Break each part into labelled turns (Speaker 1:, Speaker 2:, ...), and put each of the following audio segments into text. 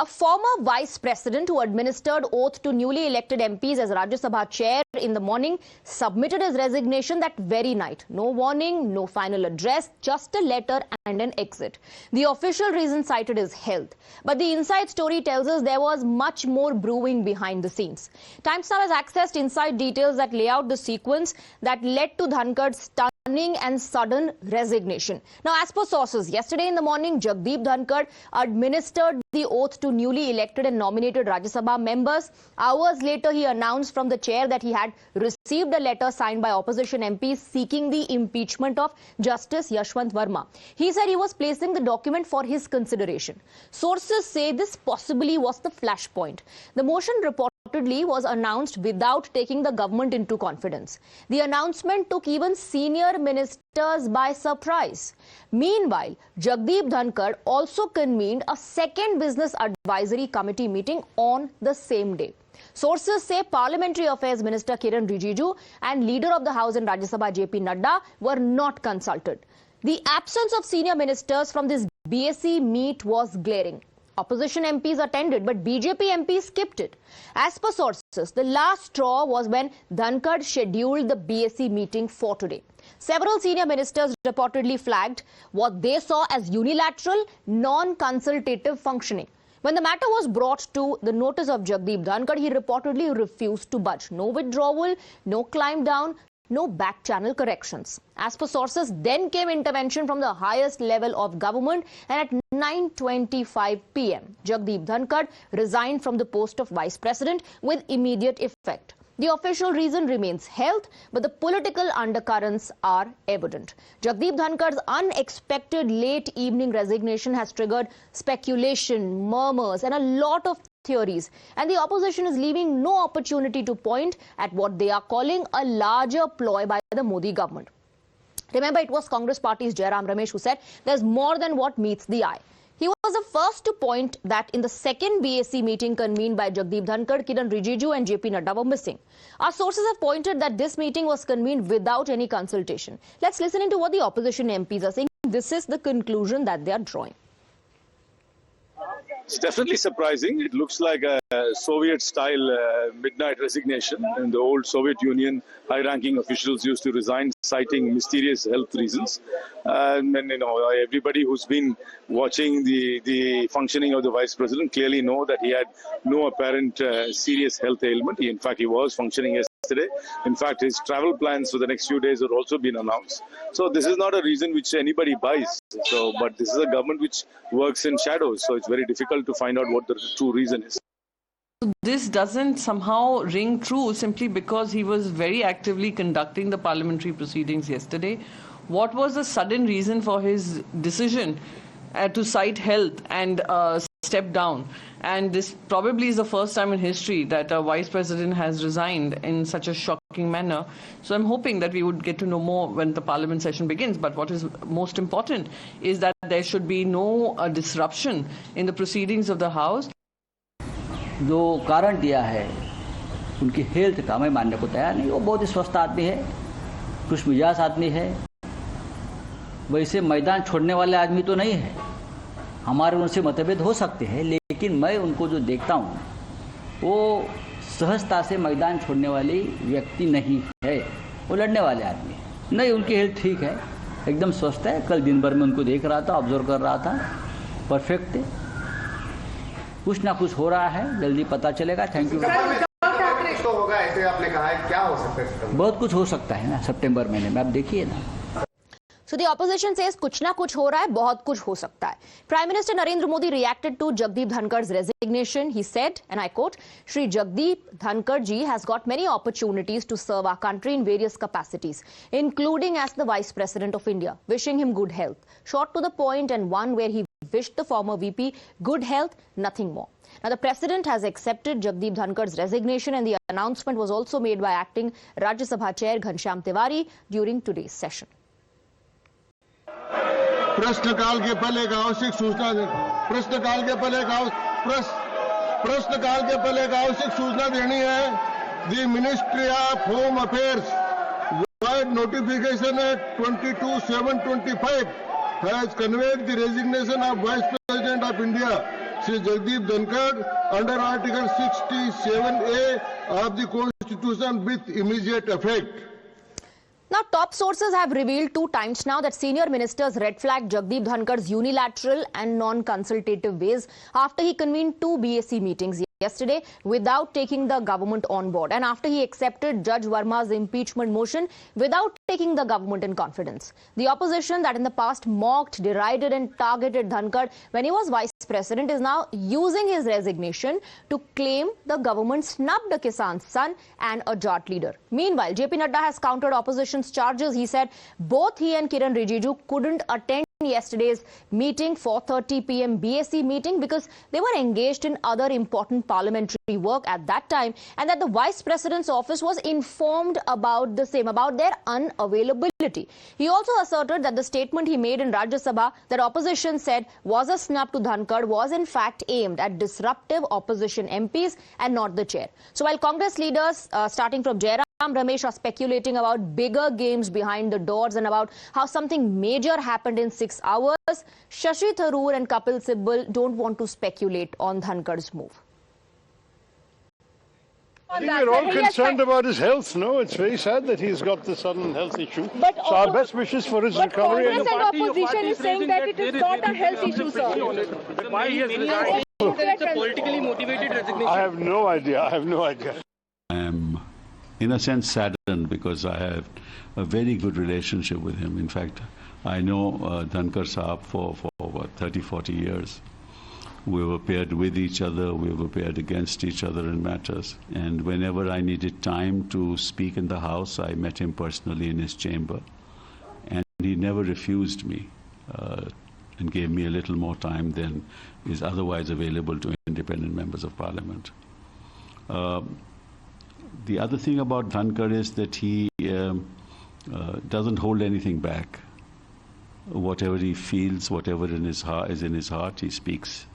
Speaker 1: A former vice president who administered oath to newly elected MPs as Rajya Sabha chair in the morning submitted his resignation that very night. No warning, no final address, just a letter and an exit. The official reason cited is health. But the inside story tells us there was much more brewing behind the scenes. Times Now has accessed inside details that lay out the sequence that led to Dhankar's stunning and sudden resignation. Now, as per sources, yesterday in the morning, Jagdeep Dhankhar administered the oath to newly elected and nominated Rajya Sabha members. Hours later, he announced from the chair that he had received a letter signed by opposition MPs seeking the impeachment of Justice Yashwant Varma. He said he was placing the document for his consideration. Sources say this possibly was the flashpoint. The motion reportedly was announced without taking the government into confidence. The announcement took even senior ministers by surprise. Meanwhile, Jagdeep Dhankhar also convened a second business advisory committee meeting on the same day. Sources say Parliamentary Affairs Minister Kiren Rijiju and Leader of the House in Rajya Sabha J.P. Nadda were not consulted. The absence of senior ministers from this BSc meet was glaring. Opposition MPs attended, but BJP MPs skipped it. As per sources, the last straw was when Dhankar scheduled the BSc meeting for today. Several senior ministers reportedly flagged what they saw as unilateral, non-consultative functioning. When the matter was brought to the notice of Jagdeep Dhankhar, he reportedly refused to budge. No withdrawal, no climb down, no back channel corrections. As per sources, then came intervention from the highest level of government, and at 9:25 p.m., Jagdeep Dhankhar resigned from the post of vice president with immediate effect. The official reason remains health, but the political undercurrents are evident. Jagdeep Dhankar's unexpected late evening resignation has triggered speculation, murmurs, and a lot of theories. And the opposition is leaving no opportunity to point at what they are calling a larger ploy by the Modi government. Remember, it was Congress party's Jairam Ramesh who said there's more than what meets the eye. He was the first to point that in the second BSc meeting convened by Jagdeep Dhankhar, Kiren Rijiju and J.P. Nadda were missing. Our sources have pointed that this meeting was convened without any consultation. Let's listen into what the opposition MPs are saying. This is the conclusion that they are drawing.
Speaker 2: It's definitely surprising. It looks like a Soviet-style midnight resignation. In the old Soviet Union, high-ranking officials used to resign, citing mysterious health reasons. And everybody who's been watching the functioning of the vice president clearly know that he had no apparent serious health ailment. In fact, he was functioning yesterday. In fact, his travel plans for the next few days have also been announced. So this is not a reason which anybody buys. But this is a government which works in shadows. So it's very difficult to find out what the true reason is.
Speaker 3: This doesn't somehow ring true simply because he was very actively conducting the parliamentary proceedings yesterday. What was the sudden reason for his decision to cite health and step down? And this probably is the first time in history that a vice president has resigned in such a shocking manner. So I'm hoping that we would get to know more when the parliament session begins. But what is most important is that there should be no disruption in the proceedings of the House.
Speaker 4: जो कारण दिया है उनकी health का मैं मानने को तैयार नहीं। वो बहुत ही स्वस्थ आदमी है, खुश मिजाज आदमी है, वैसे मैदान छोड़ने वाले आदमी तो नहीं है। हमारे उनसे मतभेद हो सकते हैं, लेकिन मैं उनको जो देखता हूँ वो सहजता से मैदान छोड़ने वाली व्यक्ति नहीं है। वो लड़ने वाले आदमी है। नहीं, उनकी हेल्थ ठीक है, एकदम स्वस्थ है। कल दिन भर में उनको देख रहा था, ऑब्जर्व कर रहा था, परफेक्ट है। कुछ ना कुछ हो रहा है, जल्दी पता चलेगा। Thank you.
Speaker 5: तो होगा ऐसे आपने कहा है, क्या हो सकता है?
Speaker 4: बहुत कुछ हो सकता है ना सितंबर महीने में, आप देखिए ना।
Speaker 1: So the opposition says कुछ ना कुछ हो रहा है, बहुत कुछ हो सकता है. Prime Minister Narendra Modi reacted to Jagdeep Dhankar's resignation. He said, and I quote, Shri Jagdeep Dhankhar ji has got many opportunities to serve our country in various capacities, including as the Vice President of India. Wishing him good health. Short to the point, and one where he wished the former VP good health, nothing more. Now, the President has accepted Jagdeep Dhankar's resignation, and the announcement was also made by acting Rajya Sabha Chair Ghanshyam Tiwari during today's session.
Speaker 6: प्रश्नकाल के पहले एक आवश्यक सूचना देनी है। The Ministry of Home Affairs wide notification at 22/7/25 has conveyed the resignation of Vice President of India Sri Jagdeep Dhankhar under Article 67A of the Constitution with immediate effect.
Speaker 1: Now, top sources have revealed 2 times now that senior ministers red flagged Jagdeep Dhankar's unilateral and non-consultative ways after he convened 2 BSc meetings yesterday without taking the government on board, and after he accepted Judge Varma's impeachment motion without taking the government in confidence. The opposition that in the past mocked, derided and targeted Dhankar when he was vice president is now using his resignation to claim the government snubbed a Kisan's son and a Jat leader. Meanwhile, J.P. Nadda has countered opposition's charges. He said both he and Kiren Rijiju couldn't attend yesterday's meeting, 4:30 p.m. BSc meeting, because they were engaged in other important parliamentary work at that time, and that the vice president's office was informed about the same, about their unavailability. He also asserted that the statement he made in Rajya Sabha that opposition said was a snub to Dhankar was in fact aimed at disruptive opposition MPs and not the chair. So while Congress leaders starting from Jairam Ramesh are speculating about bigger games behind the doors and about how something major happened in 6 hours, Shashi Tharoor and Kapil Sibal don't want to speculate on Dhankar's move.
Speaker 7: I think we're all concerned about his health, no? It's very sad that he's got this sudden health issue.
Speaker 8: But
Speaker 7: so our best wishes for his recovery.
Speaker 8: Congress and opposition is saying that it is not a health issue, sir.
Speaker 7: Why he has resigned?
Speaker 8: It's
Speaker 9: a politically motivated resignation.
Speaker 7: I have no idea. I have no idea.
Speaker 10: I am, in a sense, saddened because I have a very good relationship with him. In fact, I know Dhankar Saab for 30, 40 years. We were paired with each other, we were paired against each other in matters. And whenever I needed time to speak in the House, I met him personally in his chamber. And he never refused me and gave me a little more time than is otherwise available to independent members of Parliament. The other thing about Dhankar is that he doesn't hold anything back. Whatever he feels, whatever is in his heart, he speaks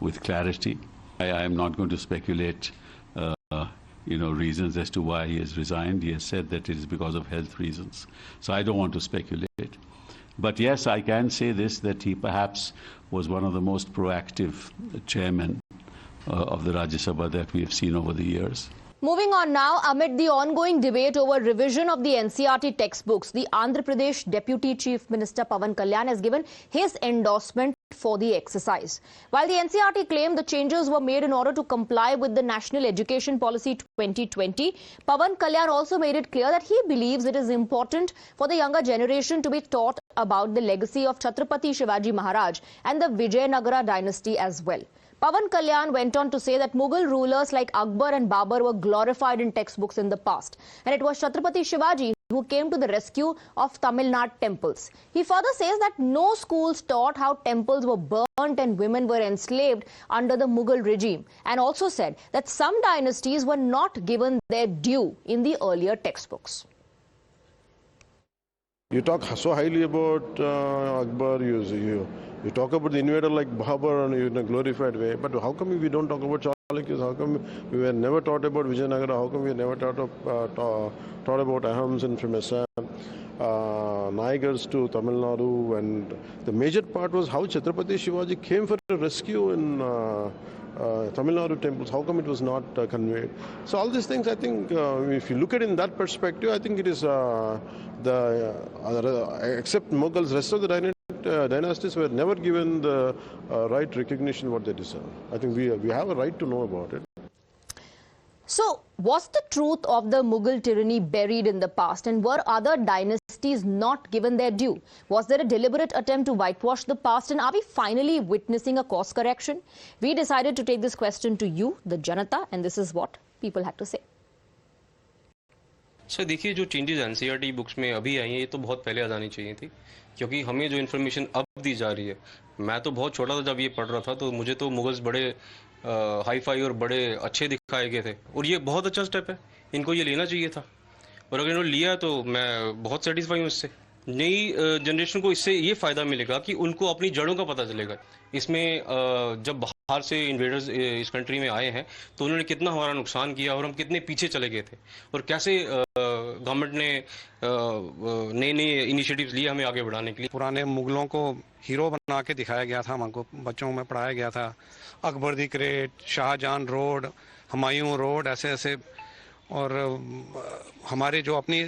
Speaker 10: with clarity. I am not going to speculate, reasons as to why he has resigned. He has said that it is because of health reasons. So I don't want to speculate. But yes, I can say this, that he perhaps was one of the most proactive chairmen of the Rajya Sabha that we have seen over the years.
Speaker 1: Moving on now, amid the ongoing debate over revision of the NCERT textbooks, the Andhra Pradesh Deputy Chief Minister Pawan Kalyan has given his endorsement for the exercise. While the NCERT claimed the changes were made in order to comply with the National Education Policy 2020, Pawan Kalyan also made it clear that he believes it is important for the younger generation to be taught about the legacy of Chhatrapati Shivaji Maharaj and the Vijayanagara dynasty as well. Pawan Kalyan went on to say that Mughal rulers like Akbar and Babur were glorified in textbooks in the past, and it was Chhatrapati Shivaji who came to the rescue of Tamil Nadu temples. He further says that no schools taught how temples were burnt and women were enslaved under the Mughal regime, and also said that some dynasties were not given their due in the earlier textbooks.
Speaker 11: You talk so highly about Akbar, you talk about the invader like Babur in a glorified way, but how come we don't talk about Chalukyas? How come we were never taught about Vijayanagara? How come we were never taught about Ahams and from Assam, Naigars to Tamil Nadu? And the major part was how Chhatrapati Shivaji came for a rescue in Tamil Nadu temples. How come it was not conveyed? So all these things, I think, if you look at it in that perspective, I think it is except Mughals, rest of the dynasties were never given the right recognition what they deserve. I think we have a right to know about it.
Speaker 1: So, was the truth of the Mughal tyranny buried in the past, and were other dynasties not given their due? Was there a deliberate attempt to whitewash the past, and are we finally witnessing a course correction? We decided to take this question to you, the Janata, and this is what people had to say.
Speaker 9: Sir देखिए, जो changes NCERT books में अभी आई हैं ये तो बहुत पहले आ जानी चाहिए थी, क्योंकि हमें जो इन्फॉर्मेशन अब दी जा रही है, मैं तो बहुत छोटा था जब ये पढ़ रहा था, तो मुझे तो मुगल्स बड़े हाई फाई और बड़े अच्छे दिखाए गए थे, और ये बहुत अच्छा स्टेप है, इनको ये लेना चाहिए था, और अगर इन्होंने लिया तो मैं बहुत सेटिस्फाई हूँ इससे। नई जनरेशन को इससे ये फ़ायदा मिलेगा कि उनको अपनी जड़ों का पता चलेगा। इसमें जब बाहर से इन्वेडर्स इस कंट्री में आए हैं तो उन्होंने कितना हमारा नुकसान किया और हम कितने पीछे चले गए थे, और कैसे गवर्नमेंट ने नए नए इनिशिएटिव्स लिए हमें आगे बढ़ाने के लिए।
Speaker 12: पुराने मुगलों को हीरो बना के दिखाया गया था, हमको बच्चों में पढ़ाया गया था, Akbar the great, Shahjahan road, Humayun road, ऐसे ऐसे, और हमारे जो अपनी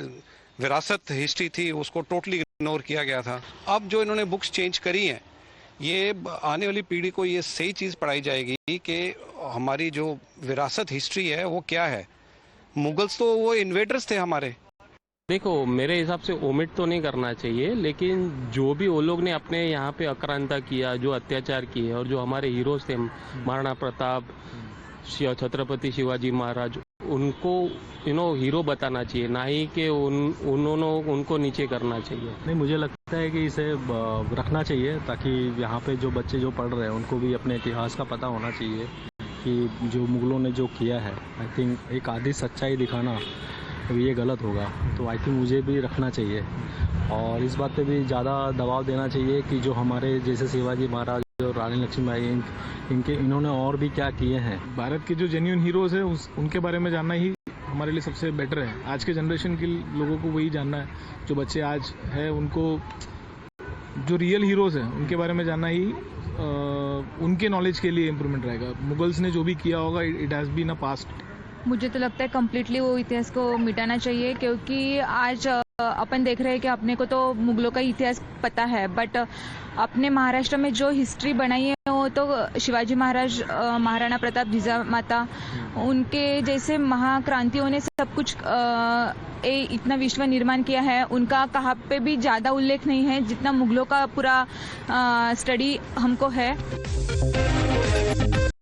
Speaker 12: विरासत हिस्ट्री थी उसको टोटली इग्नोर किया गया था। अब जो इन्होंने बुक्स चेंज करी हैं, ये आने वाली पीढ़ी को ये सही चीज़ पढ़ाई जाएगी कि हमारी जो विरासत हिस्ट्री है वो क्या है। मुगल्स तो वो इन्वेडर्स थे हमारे।
Speaker 13: देखो, मेरे हिसाब से ओमिट तो नहीं करना चाहिए, लेकिन जो भी वो लोग ने अपने यहाँ पे आक्रांता किया, जो अत्याचार किए, और जो हमारे हीरोज थे महाराणा प्रताप, छत्रपति शिवाजी महाराज, उनको हीरो बताना चाहिए, ना ही कि उनको नीचे करना चाहिए।
Speaker 14: नहीं, मुझे लगता है कि इसे रखना चाहिए ताकि यहाँ पे जो बच्चे जो पढ़ रहे हैं उनको भी अपने इतिहास का पता होना चाहिए कि जो मुगलों ने जो किया है। आई थिंक एक आधी सच्चाई दिखाना ये गलत होगा, तो आई थिंक मुझे भी रखना चाहिए और इस बात पे भी ज़्यादा दबाव देना चाहिए कि जो हमारे जैसे शिवाजी महाराज और रानी लक्ष्मीबाई इन्होंने और भी क्या किए हैं।
Speaker 15: भारत के जो जेन्युइन हीरोज हैं उनके बारे में जानना ही हमारे लिए सबसे बेटर है। आज के जनरेशन के लोगों को वही जानना है, जो बच्चे आज है उनको जो रियल हीरोज हैं उनके बारे में जानना ही उनके नॉलेज के लिए इम्प्रूवमेंट रहेगा। मुगल्स ने जो भी किया होगा it has been a past.
Speaker 8: मुझे तो लगता है कम्प्लीटली वो इतिहास को मिटाना चाहिए, क्योंकि आज अपन देख रहे हैं कि अपने को तो मुगलों का इतिहास पता है, बट अपने महाराष्ट्र में जो हिस्ट्री बनाई है वो तो शिवाजी महाराज, महाराणा प्रताप, जिजामाता, उनके जैसे महाक्रांतियों ने सब कुछ इतना विश्व निर्माण किया है। उनका कहाँ पे भी ज़्यादा उल्लेख नहीं है जितना मुगलों का पूरा स्टडी हमको है।